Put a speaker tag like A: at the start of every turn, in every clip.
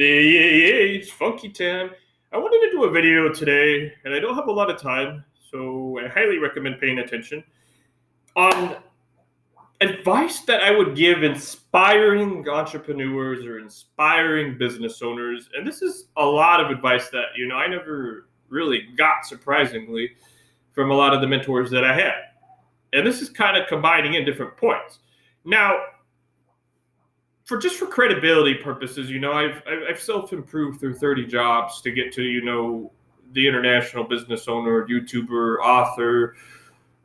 A: Yeah, it's funky time. I wanted to do a video today, and I don't have a lot of time, so I highly recommend paying attention on advice that I would give inspiring entrepreneurs or inspiring business owners. And this is a lot of advice that, I never really got, surprisingly, from a lot of the mentors that I had. And this is kind of combining in different points. Now, for credibility purposes, I've self improved through 30 jobs to get to the international business owner, YouTuber, author,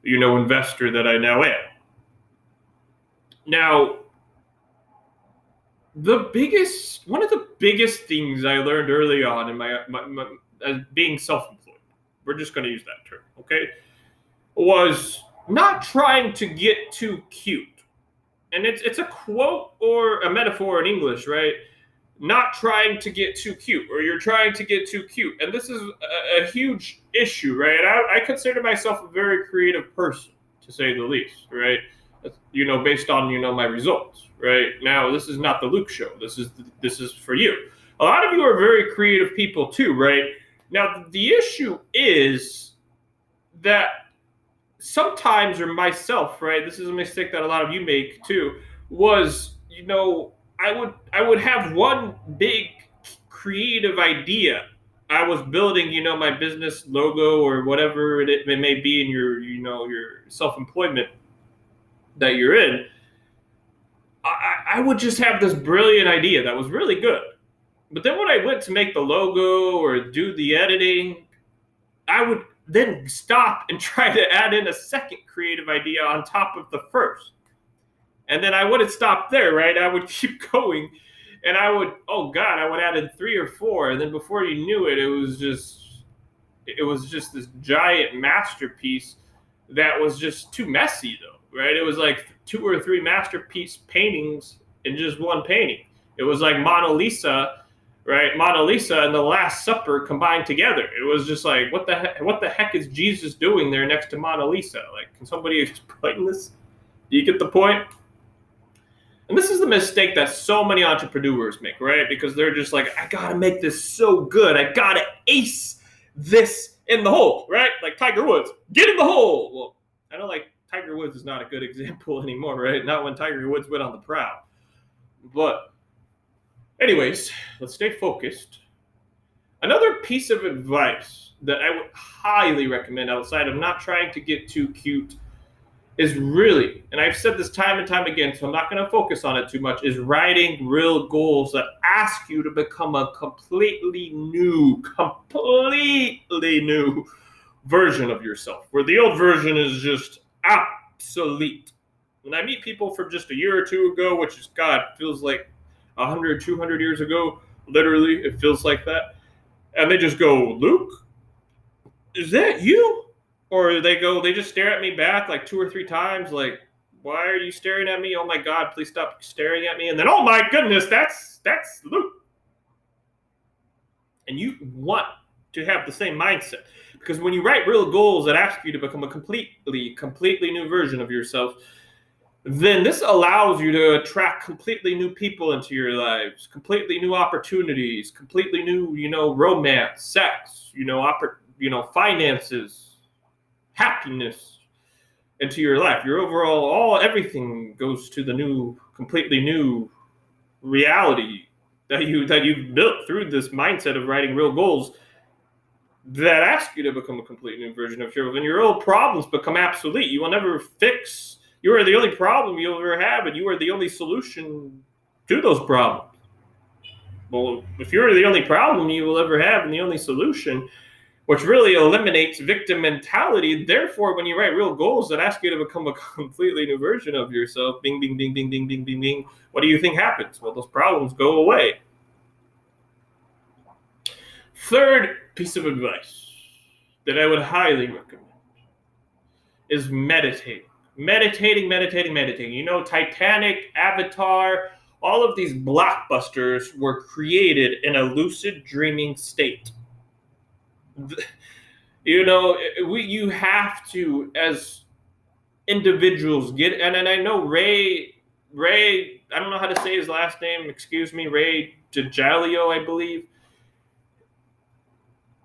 A: investor that I now am. Now, one of the biggest things I learned early on in my as being self-employed, we're just going to use that term, okay, was not trying to get too cute. And it's a quote or a metaphor in English, right? Not trying to get too cute, or you're trying to get too cute. And this is a huge issue, right? And I consider myself a very creative person, to say the least, right? Based on, my results, right? Now, this is not the Luke show. This is for you. A lot of you are very creative people too, right? Now, the issue is that sometimes, or myself, right? This is a mistake that a lot of you make too, was, I would have one big creative idea. I was building, my business logo or whatever it may be in your, your self-employment that you're in. I would just have this brilliant idea that was really good. But then when I went to make the logo or do the editing, I would then stop and try to add in a second creative idea on top of the first. And then I wouldn't stop there, right? I would keep going, and I would add in 3 or 4. And then before you knew it, it was just this giant masterpiece that was just too messy though, right? It was like 2 or 3 masterpiece paintings in just one painting. It was like Mona Lisa, right? Mona Lisa and the Last Supper combined together. It was just like, what the heck is Jesus doing there next to Mona Lisa? Like, can somebody explain this? Do you get the point? And this is the mistake that so many entrepreneurs make, right? Because they're just like, I gotta make this so good. I gotta ace this in the hole, right? Like Tiger Woods, get in the hole. Well, I know like Tiger Woods is not a good example anymore, right? Not when Tiger Woods went on the prowl. But anyways, let's stay focused. Another piece of advice that I would highly recommend outside of not trying to get too cute is really, and I've said this time and time again, so I'm not going to focus on it too much, is writing real goals that ask you to become a completely new version of yourself, where the old version is just obsolete. When I meet people from just a year or two ago, which is, God, feels like 100, 200 years ago, literally, it feels like that, and they just go, Luke, is that you? Or they just stare at me back like 2 or 3 times, like, why are you staring at me? Oh my God, please stop staring at me. And then, oh my goodness, that's Luke. And you want to have the same mindset, because when you write real goals that ask you to become a completely new version of yourself, then this allows you to attract completely new people into your lives, completely new opportunities, completely new, romance, sex, finances, happiness into your life. Your overall, everything goes to the completely new reality that you've built through this mindset of writing real goals that ask you to become a completely new version of yourself. And your old problems become obsolete. You will never fix. You are the only problem you'll ever have, and you are the only solution to those problems. Well, if you're the only problem you will ever have and the only solution, which really eliminates victim mentality. Therefore, when you write real goals that ask you to become a completely new version of yourself, bing, bing, bing, bing, bing, bing, bing, bing, what do you think happens? Well, those problems go away. Third piece of advice that I would highly recommend is meditating. Meditating. Titanic, Avatar, all of these blockbusters were created in a lucid dreaming state. You have to, as individuals, and I know Ray, I don't know how to say his last name, excuse me, Ray D'Amelio, I believe,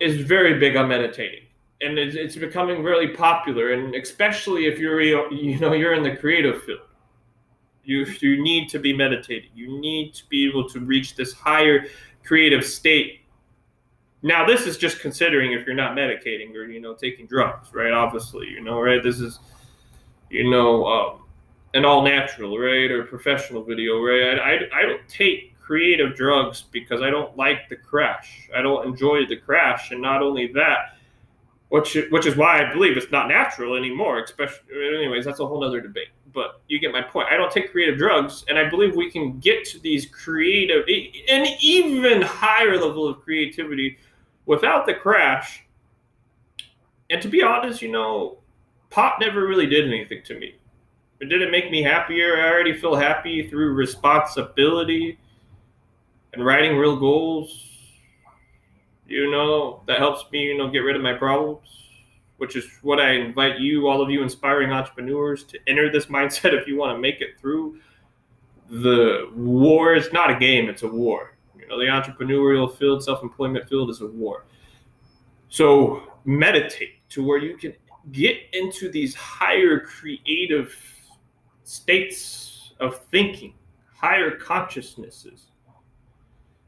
A: is very big on meditating, and it's becoming really popular. And especially if you're in the creative field, you need to be meditating. You need to be able to reach this higher creative state. Now, this is just considering if you're not medicating or taking drugs, right? Obviously, right. This is an all natural, right, or professional video, right? I don't take creative drugs because I don't like the crash. I don't enjoy the crash, and not only that, which is why I believe it's not natural anymore. Especially, anyways, that's a whole other debate. But you get my point. I don't take creative drugs, and I believe we can get to these creative, an even higher level of creativity without the crash. And to be honest, pot never really did anything to me. It didn't make me happier. I already feel happy through responsibility and writing real goals. That helps me, get rid of my problems, which is what I invite you, all of you inspiring entrepreneurs, to enter this mindset if you want to make it through the war. It's not a game, it's a war. The entrepreneurial field, self-employment field is a war. So meditate to where you can get into these higher creative states of thinking, higher consciousnesses.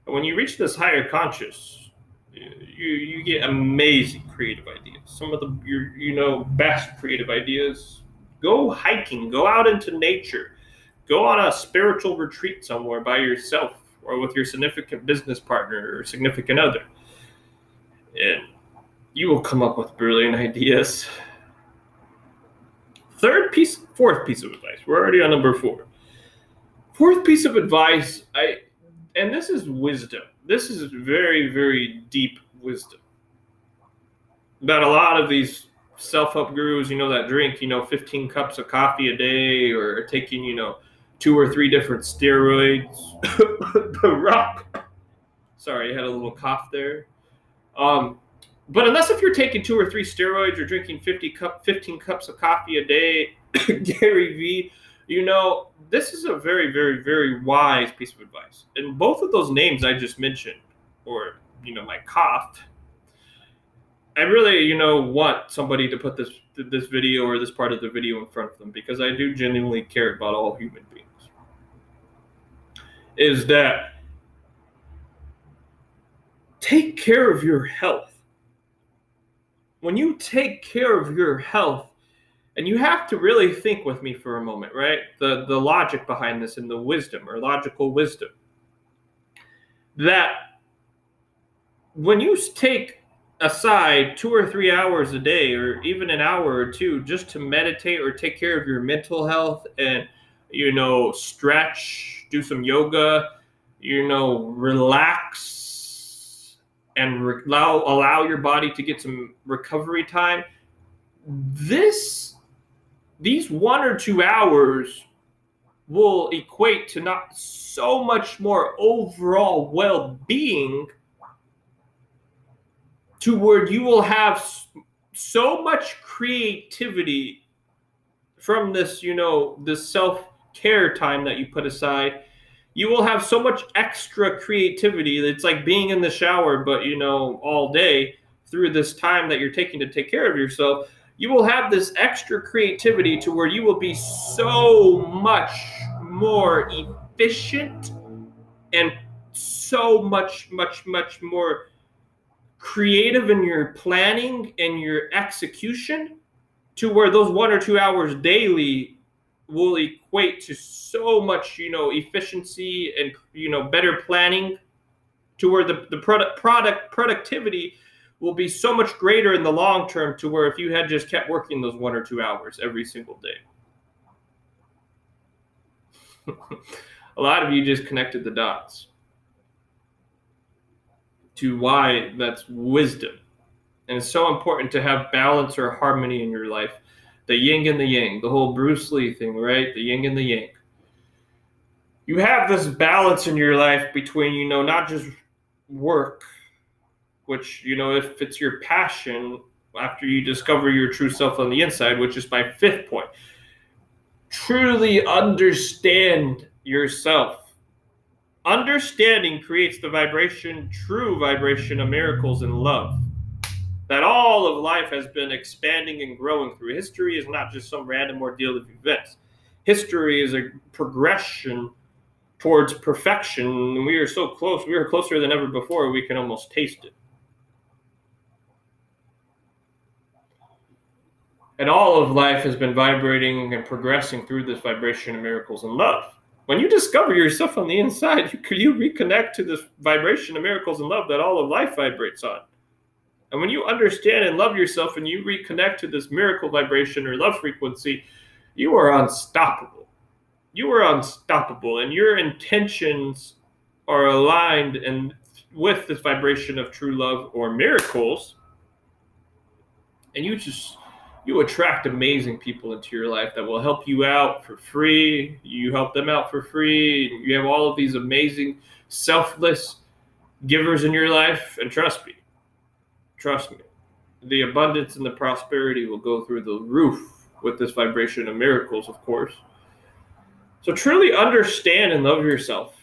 A: And when you reach this higher conscious, you get amazing creative ideas. Some of your best creative ideas. Go hiking, go out into nature, go on a spiritual retreat somewhere by yourself or with your significant business partner or significant other. And you will come up with brilliant ideas. Fourth piece of advice. We're already on number 4. Fourth piece of advice, and this is wisdom. This is very, very deep wisdom. That a lot of these self-help gurus, that drink, 15 cups of coffee a day, or taking, 2 or 3 different steroids. The Rock. Sorry, I had a little cough there. But unless if you're taking 2 or 3 steroids or drinking 15 cups of coffee a day, Gary V, this is a very, very, very wise piece of advice. And both of those names I just mentioned, or, my cough, I really, want somebody to put this video or this part of the video in front of them, because I do genuinely care about all human beings. Is that take care of your health. When you take care of your health, and you have to really think with me for a moment, right? The logic behind this and the wisdom, or logical wisdom. That when you take aside 2 or 3 hours a day, or even an hour or 2, just to meditate or take care of your mental health and, stretch, do some yoga, relax, and allow your body to get some recovery time, these 1 or 2 hours will equate to not so much more overall well-being, to where you will have so much creativity from this, this self-care time that you put aside. You will have so much extra creativity. It's like being in the shower, but, all day through this time that you're taking to take care of yourself. You will have this extra creativity to where you will be so much more efficient and so much, much, much more creative in your planning and your execution, to where those 1 or 2 hours daily will equate to so much, efficiency and, better planning, to where the productivity will be so much greater in the long term, to where if you had just kept working those 1 or 2 hours every single day. A lot of you just connected the dots to why that's wisdom. And it's so important to have balance or harmony in your life. The yin and the yang, the whole Bruce Lee thing, right? The yin and the yang. You have this balance in your life between, not just work, which, if it's your passion, after you discover your true self on the inside, which is my 5th point. Truly understand yourself. Understanding creates the vibration, true vibration of miracles and love. That all of life has been expanding and growing through. History is not just some random ordeal of events. History is a progression towards perfection. And we are so close. We are closer than ever before. We can almost taste it. And all of life has been vibrating and progressing through this vibration of miracles and love. When you discover yourself on the inside, you reconnect to this vibration of miracles and love that all of life vibrates on. And when you understand and love yourself and you reconnect to this miracle vibration or love frequency, you are unstoppable. You are unstoppable, and your intentions are aligned and with this vibration of true love or miracles. And you attract amazing people into your life that will help you out for free. You help them out for free. You have all of these amazing, selfless givers in your life. And trust me, the abundance and the prosperity will go through the roof with this vibration of miracles, of course. So truly understand and love yourself.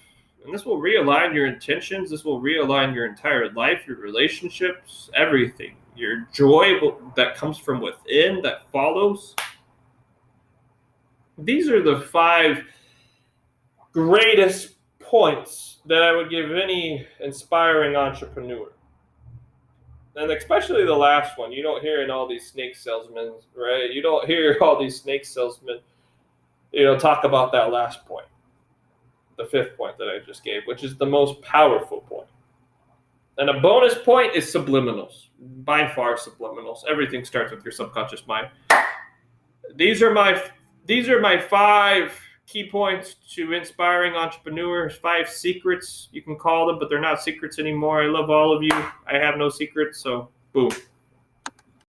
A: And this will realign your intentions. This will realign your entire life, your relationships, everything. Your joy that comes from within, that follows. These are the 5 greatest points that I would give any inspiring entrepreneur. And especially the last one. You don't hear in all these snake salesmen, right? You don't hear all these snake salesmen, talk about that last point. The 5th point that I just gave, which is the most powerful point. And a bonus point is subliminals. By far subliminals. Everything starts with your subconscious mind. These are my 5 key points to inspiring entrepreneurs, 5 secrets, you can call them, but they're not secrets anymore. I love all of you. I have no secrets, so boom.